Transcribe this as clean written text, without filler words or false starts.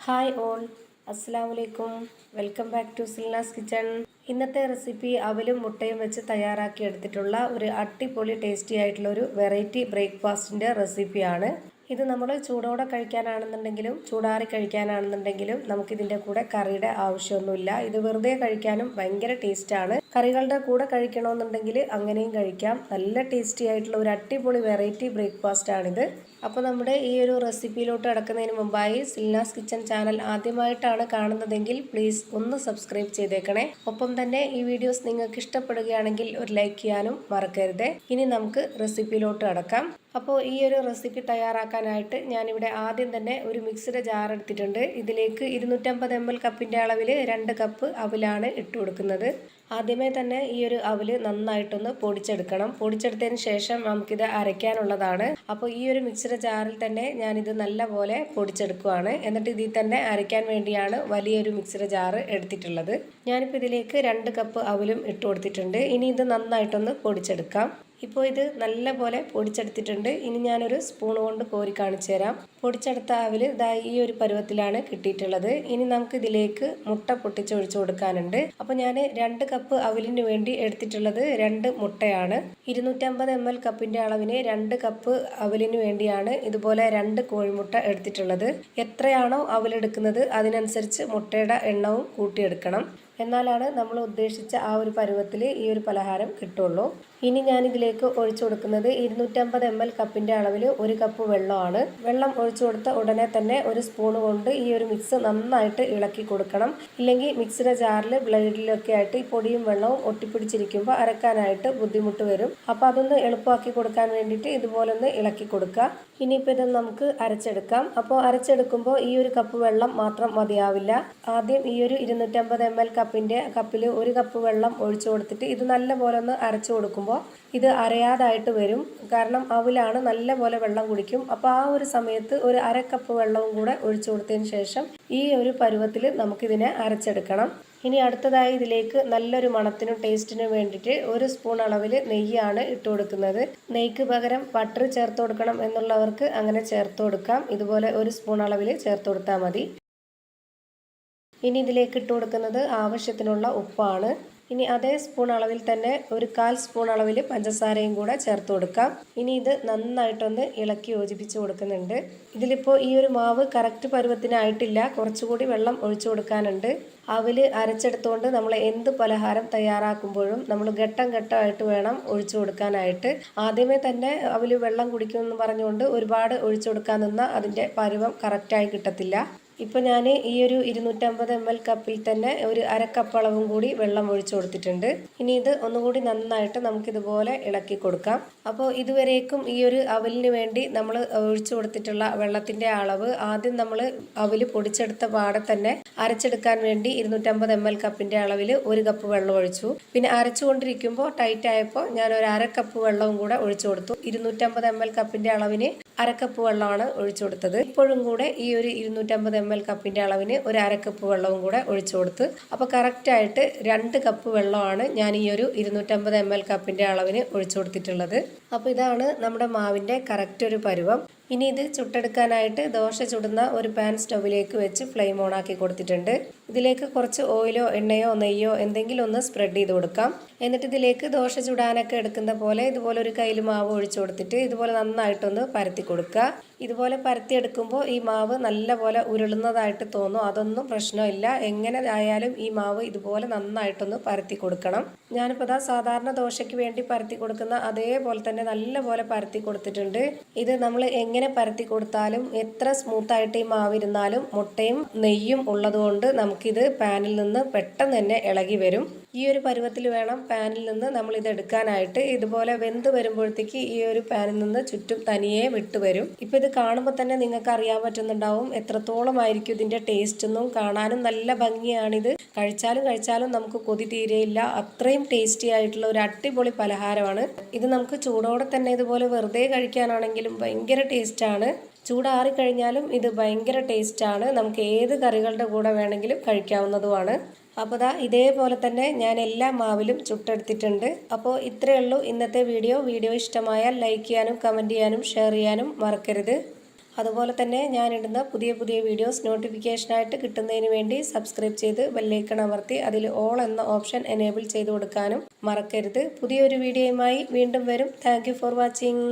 Hi all, അസ്സലാമലൈക്കും. Welcome back to Silna's kitchen. ഇന്നത്തെ recipe അവലും മുട്ടയും വെച്ച് തയ്യാറാക്കി എടുത്തിട്ടുള്ള ഒരു അടിപൊളി ടേസ്റ്റി ആയിട്ടുള്ള ഒരു വെറൈറ്റി ബ്രേക്ക്ഫാസ്റ്റിൻ്റെ റെസിപ്പിയാണ്. ഇത് നമ്മൾ ചൂടോടെ കഴിക്കാനാണെന്നുണ്ടെങ്കിലും ചൂടാറി കഴിക്കാനാണെന്നുണ്ടെങ്കിലും നമുക്കിതിൻ്റെ കൂടെ കറിയുടെ ആവശ്യമൊന്നുമില്ല. ഇത് വെറുതെ കഴിക്കാനും ഭയങ്കര ടേസ്റ്റാണ്. കറികളുടെ കൂടെ കഴിക്കണമെന്നുണ്ടെങ്കിൽ അങ്ങനെയും കഴിക്കാം. നല്ല ടേസ്റ്റി ആയിട്ടുള്ള ഒരു അടിപൊളി വെറൈറ്റി ബ്രേക്ക്ഫാസ്റ്റാണിത്. അപ്പോൾ നമ്മുടെ ഈ ഒരു റെസിപ്പിയിലോട്ട് കിടക്കുന്നതിന് മുമ്പായി സിൽനാസ് കിച്ചൺ ചാനൽ ആദ്യമായിട്ടാണ് കാണുന്നതെങ്കിൽ പ്ലീസ് ഒന്ന് സബ്സ്ക്രൈബ് ചെയ്തേക്കണേ. ഒപ്പം തന്നെ ഈ വീഡിയോസ് നിങ്ങൾക്ക് ഇഷ്ടപ്പെടുകയാണെങ്കിൽ ഒരു ലൈക്ക് ചെയ്യാനും മറക്കരുത്. ഇനി നമുക്ക് റെസിപ്പിയിലോട്ട് കിടക്കാം. അപ്പോൾ ഈ ഒരു റെസിപ്പി തയ്യാറാക്കാനായിട്ട് ഞാനിവിടെ ആദ്യം തന്നെ ഒരു മിക്സിയുടെ ജാർ എടുത്തിട്ടുണ്ട്. ഇതിലേക്ക് 250 ml കപ്പിൻ്റെ അളവിൽ 2 കപ്പ് അവിലാണ് ഇട്ട് കൊടുക്കുന്നത്. ആദ്യമേ തന്നെ ഈ ഒരു അവല് നന്നായിട്ടൊന്ന് പൊടിച്ചെടുക്കണം. പൊടിച്ചെടുത്തതിന് ശേഷം നമുക്കിത് അരയ്ക്കാനുള്ളതാണ്. അപ്പോൾ ഈ ഒരു മിക്സിയുടെ ജാറിൽ തന്നെ ഞാനിത് നല്ലപോലെ പൊടിച്ചെടുക്കുകയാണ്. എന്നിട്ട് ഇതിൽ തന്നെ അരയ്ക്കാൻ വേണ്ടിയാണ് വലിയൊരു മിക്സിയുടെ ജാറ് എടുത്തിട്ടുള്ളത്. ഞാനിപ്പോൾ ഇതിലേക്ക് 2 കപ്പ് അവലും ഇട്ട് കൊടുത്തിട്ടുണ്ട്. ഇനി ഇത് നന്നായിട്ടൊന്ന് പൊടിച്ചെടുക്കാം. ഇപ്പോൾ ഇത് നല്ലപോലെ പൊടിച്ചെടുത്തിട്ടുണ്ട്. ഇനി ഞാനൊരു സ്പൂൺ കൊണ്ട് കോരി കാണിച്ചു തരാം. പൊടിച്ചെടുത്ത അവല് ഇതാ ഈ ഒരു പരുവത്തിലാണ് കിട്ടിയിട്ടുള്ളത്. ഇനി നമുക്ക് ഇതിലേക്ക് മുട്ട പൊട്ടിച്ചൊഴിച്ചു കൊടുക്കാനുണ്ട്. അപ്പോൾ ഞാൻ 2 കപ്പ് അവലിന് വേണ്ടി എടുത്തിട്ടുള്ളത് 2 മുട്ടയാണ്. 250 ml കപ്പിൻ്റെ അളവിന് 2 കപ്പ് അവലിന് വേണ്ടിയാണ് ഇതുപോലെ 2 കോഴിമുട്ട എടുത്തിട്ടുള്ളത്. എത്രയാണോ അവലെടുക്കുന്നത് അതിനനുസരിച്ച് മുട്ടയുടെ എണ്ണവും കൂട്ടിയെടുക്കണം. എന്നാലാണ് നമ്മൾ ഉദ്ദേശിച്ച ആ ഒരു പരുവത്തിൽ ഈ ഒരു പലഹാരം കിട്ടുള്ളൂ. ഇനി ഞാനിതിലേക്ക് ഒഴിച്ചു കൊടുക്കുന്നത് 250 ml കപ്പിൻ്റെ അളവിൽ 1 കപ്പ് വെള്ളമാണ്. വെള്ളം ഒഴിച്ചു കൊടുത്ത ഉടനെ തന്നെ ഒരു സ്പൂൺ കൊണ്ട് ഈ ഒരു മിക്സ് നന്നായിട്ട് ഇളക്കി കൊടുക്കണം. ഇല്ലെങ്കിൽ മിക്സിയുടെ ജാറിൽ ബ്ലേഡിലൊക്കെ ആയിട്ട് ഈ പൊടിയും വെള്ളവും ഒട്ടിപ്പിടിച്ചിരിക്കുമ്പോൾ അരക്കാനായിട്ട് ബുദ്ധിമുട്ട് വരും. അപ്പോൾ അതൊന്ന് എളുപ്പമാക്കി കൊടുക്കാൻ വേണ്ടിയിട്ട് ഇതുപോലെ ഒന്ന് ഇളക്കി കൊടുക്കുക. ഇനിയിപ്പോൾ ഇത് നമുക്ക് അരച്ചെടുക്കാം. അപ്പോൾ അരച്ചെടുക്കുമ്പോൾ ഈ ഒരു കപ്പ് വെള്ളം മാത്രം മതിയാവില്ല. ആദ്യം ഈ ഒരു 250 ml കപ്പിൽ 1 കപ്പ് വെള്ളം ഒഴിച്ചു കൊടുത്തിട്ട് ഇത് നല്ലപോലെ ഒന്ന് അരച്ചു കൊടുക്കുമ്പോൾ ഇത് അരയാതായിട്ട് വരും. കാരണം അവിലാണ് നല്ലപോലെ വെള്ളം കുടിക്കും. അപ്പോൾ ആ ഒരു സമയത്ത് ഒരു 1/2 കപ്പ് വെള്ളവും കൂടെ ഒഴിച്ചു കൊടുത്തതിന് ശേഷം ഈ ഒരു പരുവത്തിൽ നമുക്കിതിനെ അരച്ചെടുക്കണം. ഇനി അടുത്തതായി ഇതിലേക്ക് നല്ലൊരു മണത്തിനും ടേസ്റ്റിനും വേണ്ടിയിട്ട് 1 സ്പൂൺ അളവിൽ നെയ്യാണ് ഇട്ട് കൊടുക്കുന്നത്. നെയ്ക്ക് പകരം ബട്ടർ ചേർത്ത് കൊടുക്കണം എന്നുള്ളവർക്ക് അങ്ങനെ ചേർത്ത് കൊടുക്കാം. ഇതുപോലെ 1 സ്പൂൺ അളവിൽ ചേർത്ത് കൊടുത്താൽ മതി. ഇനി ഇതിലേക്ക് ഇട്ട് കൊടുക്കുന്നത് ആവശ്യത്തിനുള്ള ഉപ്പാണ്. ഇനി അതേ സ്പൂൺ അളവിൽ തന്നെ ഒരു 1/4 സ്പൂൺ അളവിൽ പഞ്ചസാരയും കൂടെ ചേർത്ത് കൊടുക്കാം. ഇനി ഇത് നന്നായിട്ടൊന്ന് ഇളക്കി യോജിപ്പിച്ച് കൊടുക്കുന്നുണ്ട്. ഇതിലിപ്പോൾ ഈ ഒരു മാവ് കറക്റ്റ് പരുവത്തിനായിട്ടില്ല, കുറച്ചുകൂടി വെള്ളം ഒഴിച്ചു കൊടുക്കാനുണ്ട്. അവല് അരച്ചെടുത്തുകൊണ്ട് നമ്മൾ എന്ത് പലഹാരം തയ്യാറാക്കുമ്പോഴും നമ്മൾ ഘട്ടം ഘട്ടമായിട്ട് വേണം ഒഴിച്ചു കൊടുക്കാനായിട്ട്. ആദ്യമേ തന്നെ അവല് വെള്ളം കുടിക്കുമെന്ന് പറഞ്ഞുകൊണ്ട് ഒരുപാട് ഒഴിച്ചു കൊടുക്കാൻ നിന്നാൽ അതിൻ്റെ പരുവം കറക്റ്റായി കിട്ടത്തില്ല. ഇപ്പോൾ ഞാൻ ഈ ഒരു 250 ml കപ്പിൽ തന്നെ ഒരു 1/2 കപ്പ് അളവും കൂടി വെള്ളം ഒഴിച്ചു കൊടുത്തിട്ടുണ്ട്. ഇനി ഇത് ഒന്നുകൂടി നന്നായിട്ട് നമുക്കിതുപോലെ ഇളക്കി കൊടുക്കാം. അപ്പോൾ ഇതുവരേക്കും ഈ ഒരു അവലിന് വേണ്ടി നമ്മൾ ഒഴിച്ചു കൊടുത്തിട്ടുള്ള വെള്ളത്തിൻ്റെ അളവ് ആദ്യം നമ്മൾ അവല് പൊടിച്ചെടുത്ത പാടെ തന്നെ അരച്ചെടുക്കാൻ വേണ്ടി 250 ml കപ്പിൻ്റെ അളവിൽ 1 കപ്പ് വെള്ളം ഒഴിച്ചു. പിന്നെ അരച്ചുകൊണ്ടിരിക്കുമ്പോൾ ടൈറ്റ് ആയപ്പോൾ ഞാൻ ഒരു 1/2 കപ്പ് വെള്ളവും കൂടെ ഒഴിച്ചു കൊടുത്തു. 250 ml കപ്പിൻ്റെ അളവിന് 1/2 കപ്പ് വെള്ളമാണ് ഒഴിച്ചു കൊടുത്തത്. ഇപ്പോഴും കൂടെ ഈ ഒരു 250 ml കപ്പിൻ്റെ അളവിന് ഒരു 1/2 കപ്പ് വെള്ളവും കൂടെ ഒഴിച്ചു കൊടുത്ത് അപ്പോൾ കറക്റ്റായിട്ട് 2 കപ്പ് വെള്ളമാണ് ഞാൻ ഈ ഒരു 250 ml കപ്പിൻ്റെ അളവിന് ഒഴിച്ചു കൊടുത്തിട്ടുള്ളത്. അപ്പോൾ ഇതാണ് നമ്മുടെ മാവിൻ്റെ കറക്റ്റ് ഒരു പരുവം. ഇനി ഇത് ചുട്ടെടുക്കാനായിട്ട് ദോശ ചുടുന്ന ഒരു പാൻ സ്റ്റൗവിലേക്ക് വെച്ച് ഫ്ലെയിം ഓൺ ആക്കി കൊടുത്തിട്ടുണ്ട്. ഇതിലേക്ക് കുറച്ച് ഓയിലോ എണ്ണയോ നെയ്യോ എന്തെങ്കിലും ഒന്ന് സ്പ്രെഡ് ചെയ്ത് കൊടുക്കാം. എന്നിട്ട് ഇതിലേക്ക് ദോശ ചുടാനൊക്കെ എടുക്കുന്ന പോലെ ഇതുപോലെ ഒരു കയ്യിൽ മാവ് ഒഴിച്ചു കൊടുത്തിട്ട് ഇതുപോലെ നന്നായിട്ടൊന്ന് പരത്തി കൊടുക്കുക. ഇതുപോലെ പരത്തിയെടുക്കുമ്പോൾ ഈ മാവ് നല്ലപോലെ ഉരുളുന്നതായിട്ട് തോന്നും. അതൊന്നും പ്രശ്നമില്ല. എങ്ങനെ ആയാലും ഈ മാവ് ഇതുപോലെ നന്നായിട്ടൊന്ന് പരത്തി കൊടുക്കണം. ഞാനിപ്പോൾ സാധാരണ ദോശയ്ക്ക് വേണ്ടി പരത്തി കൊടുക്കുന്ന അതേപോലെ തന്നെ നല്ലപോലെ പരത്തി കൊടുത്തിട്ടുണ്ട്. ഇത് നമ്മൾ എങ്ങനെ പരത്തി കൊടുത്താലും എത്ര സ്മൂത്തായിട്ട് ഈ മാവിരുന്നാലും മുട്ടയും നെയ്യും ഉള്ളതുകൊണ്ട് നമുക്കിത് പാനിൽ നിന്ന് പെട്ടെന്ന് തന്നെ ഇളകി വരും. ഈ ഒരു പരുവത്തിൽ വേണം പാനിൽ നിന്ന് നമ്മൾ ഇത് എടുക്കാനായിട്ട്. ഇതുപോലെ വെന്ത് വരുമ്പോഴത്തേക്ക് ഈ ഒരു പാനിൽ നിന്ന് ചുറ്റും തനിയെ വിട്ടു വരും. ഇപ്പം ഇത് കാണുമ്പോൾ തന്നെ നിങ്ങൾക്ക് അറിയാൻ പറ്റുന്നുണ്ടാവും എത്രത്തോളം ആയിരിക്കും ഇതിൻ്റെ ടേസ്റ്റ് എന്നും. കാണാനും നല്ല ഭംഗിയാണിത്. കഴിച്ചാലും നമുക്ക് കൊതി തീരെയില്ല. അത്രയും ടേസ്റ്റി ആയിട്ടുള്ള ഒരു അടിപൊളി പലഹാരമാണ് ഇത്. നമുക്ക് ചൂടോടെ തന്നെ ഇതുപോലെ വെറുതെ കഴിക്കാനാണെങ്കിലും ഭയങ്കര ടേസ്റ്റാണ്. ചൂടാറിക്കഴിഞ്ഞാലും ഇത് ഭയങ്കര ടേസ്റ്റാണ്. നമുക്ക് ഏത് കറികളുടെ കൂടെ വേണമെങ്കിലും കഴിക്കാവുന്നതുമാണ്. അപ്പോൾ ഇതേപോലെ തന്നെ ഞാൻ എല്ലാ മാവിലും ചുട്ടെടുത്തിട്ടുണ്ട്. അപ്പോൾ ഇത്രയേ ഉള്ളൂ ഇന്നത്തെ വീഡിയോ. ഇഷ്ടമായാൽ ലൈക്ക് ചെയ്യാനും കമൻറ്റ് ചെയ്യാനും ഷെയർ ചെയ്യാനും മറക്കരുത്. അതുപോലെ തന്നെ ഞാനിടുന്ന പുതിയ പുതിയ വീഡിയോസ് നോട്ടിഫിക്കേഷനായിട്ട് കിട്ടുന്നതിന് വേണ്ടി സബ്സ്ക്രൈബ് ചെയ്ത് ബെല്ലൈക്കൺ അമർത്തി അതിൽ ഓൾ എന്ന ഓപ്ഷൻ എനേബിൾ ചെയ്ത് കൊടുക്കാനും മറക്കരുത്. പുതിയൊരു വീഡിയോയുമായി വീണ്ടും വരും. Thank you for watching.